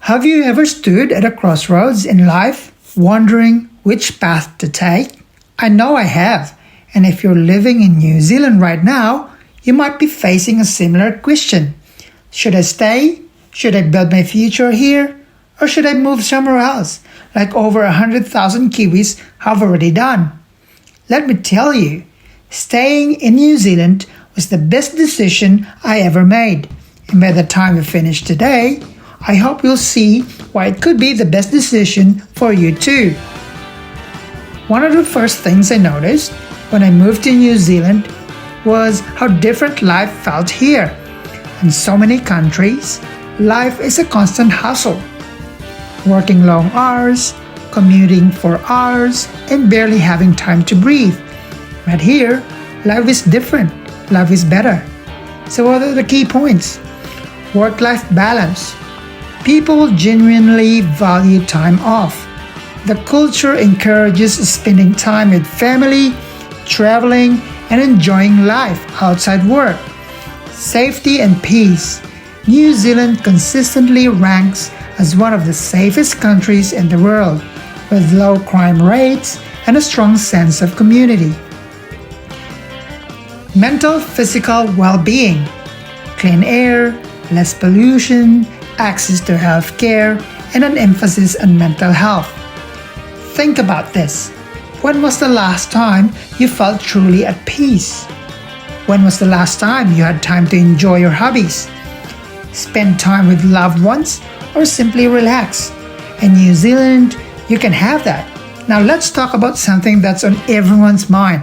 Have you ever stood at a crossroads in life, wondering which path to take? I know I have, and if you're living in New Zealand right now, you might be facing a similar question. Should I stay? Should I build my future here? Or should I move somewhere else, like over 100,000 Kiwis have already done? Let me tell you, staying in New Zealand was the best decision I ever made. And by the time we finish today, I hope you'll see why it could be the best decision for you too. One of the first things I noticed when I moved to New Zealand was how different life felt here. In so many countries, life is a constant hustle. Working long hours, commuting for hours, and barely having time to breathe. But here, life is different. Life is better. So what are the key points? Work-life balance. People genuinely value time off. The culture encourages spending time with family, traveling, and enjoying life outside work. Safety and peace. New Zealand consistently ranks as one of the safest countries in the world, with low crime rates and a strong sense of community. Mental physical well-being. Clean air, less pollution, access to health care, and an emphasis on mental health. Think about this. When was the last time you felt truly at peace? When was the last time you had time to enjoy your hobbies? Spend time with loved ones or simply relax? In New Zealand, you can have that. Now let's talk about something that's on everyone's mind.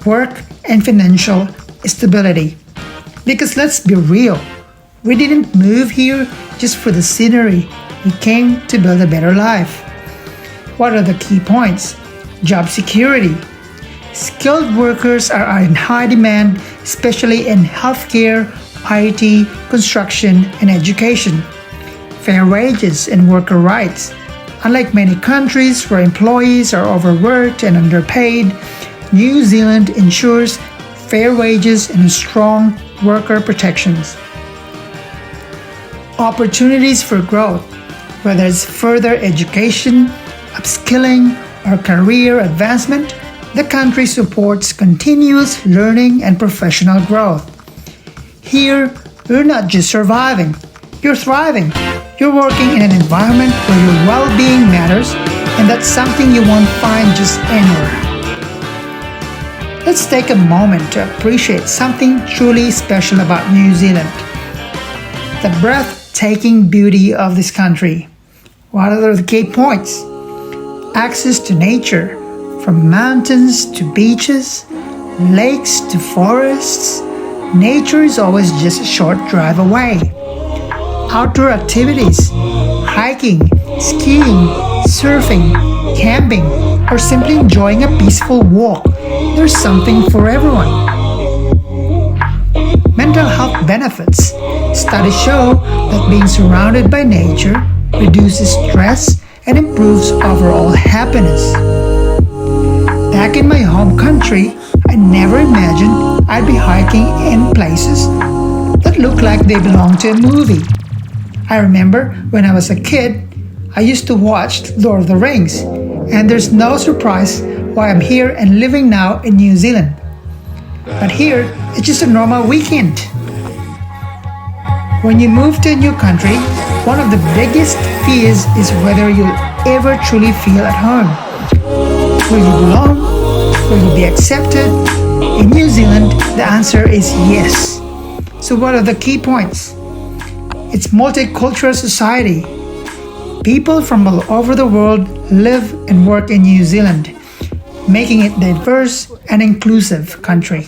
Work and financial stability. Because let's be real, we didn't move here just for the scenery. We came to build a better life. What are the key points? Job security. Skilled workers are in high demand, especially in healthcare, IT, construction, and education. Fair wages and worker rights. Unlike many countries where employees are overworked and underpaid, New Zealand ensures fair wages and strong worker protections. Opportunities for growth, whether it's further education, upskilling, or career advancement, the country supports continuous learning and professional growth. Here, you're not just surviving, you're thriving. You're working in an environment where your well-being matters, and that's something you won't find just anywhere. Let's take a moment to appreciate something truly special about New Zealand. The breathtaking beauty of this country. What are the key points? Access to nature, from mountains to beaches, lakes to forests. Nature is always just a short drive away. Outdoor activities, hiking, skiing, surfing, camping, or simply enjoying a peaceful walk. There's something for everyone. Mental health benefits. Studies show that being surrounded by nature reduces stress and improves overall happiness. Back in my home country, I never imagined I'd be hiking in places that look like they belong to a movie. I remember when I was a kid, I used to watch Lord of the Rings, and there's no surprise why I'm here and living now in New Zealand. But here, it's just a normal weekend. When you move to a new country, one of the biggest fears is whether you'll ever truly feel at home. Will you belong? Will you be accepted? In New Zealand, the answer is yes. So what are the key points? It's multicultural society. People from all over the world live and work in New Zealand, making it a diverse and inclusive country.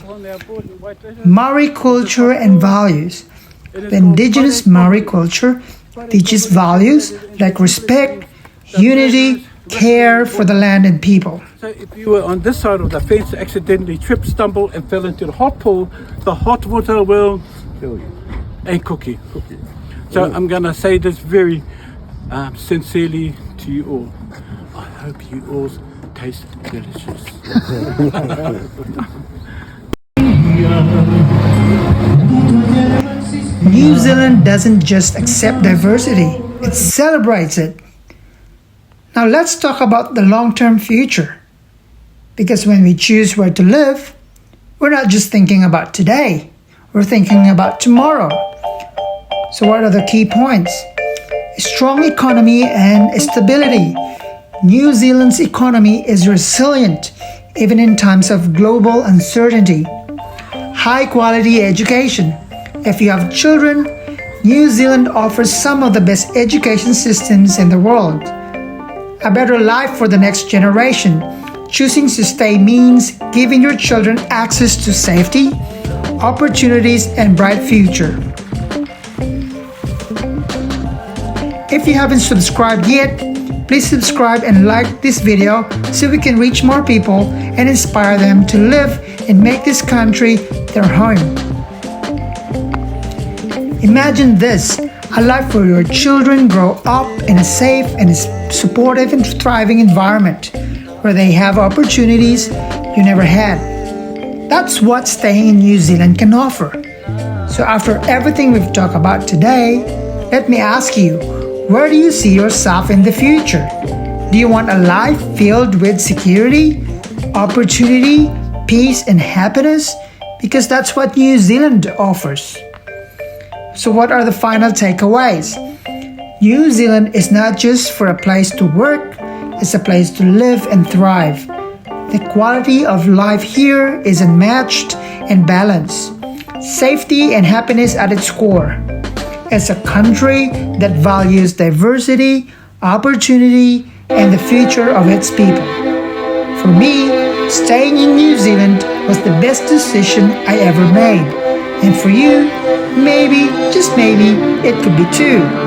Maori culture and values. The indigenous Maori culture teaches values like respect, unity, care for the land and people. So if you were on this side of the fence, accidentally tripped, stumbled, and fell into the hot pool, the hot water will kill you and cook you. So I'm going to say this very sincerely to you all. I hope you all taste delicious. New Zealand doesn't just accept diversity, it celebrates it. Now let's talk about the long-term future. Because when we choose where to live, we're not just thinking about today, we're thinking about tomorrow. So what are the key points? A strong economy and stability. New Zealand's economy is resilient even in times of global uncertainty. High quality education. If you have children, New Zealand offers some of the best education systems in the world. A better life for the next generation. Choosing to stay means giving your children access to safety, opportunities, and bright future. If you haven't subscribed yet, please subscribe and like this video so we can reach more people and inspire them to live and make this country their home. Imagine this, a life where your children grow up in a safe and supportive and thriving environment, where they have opportunities you never had. That's what staying in New Zealand can offer. So after everything we've talked about today, let me ask you, where do you see yourself in the future? Do you want a life filled with security, opportunity, peace, and happiness? Because that's what New Zealand offers. So what are the final takeaways? New Zealand is not just for a place to work, it's a place to live and thrive. The quality of life here is unmatched and balanced. Safety and happiness at its core. It's a country that values diversity, opportunity, and the future of its people. For me, staying in New Zealand was the best decision I ever made. And for you, maybe, just maybe, it could be too.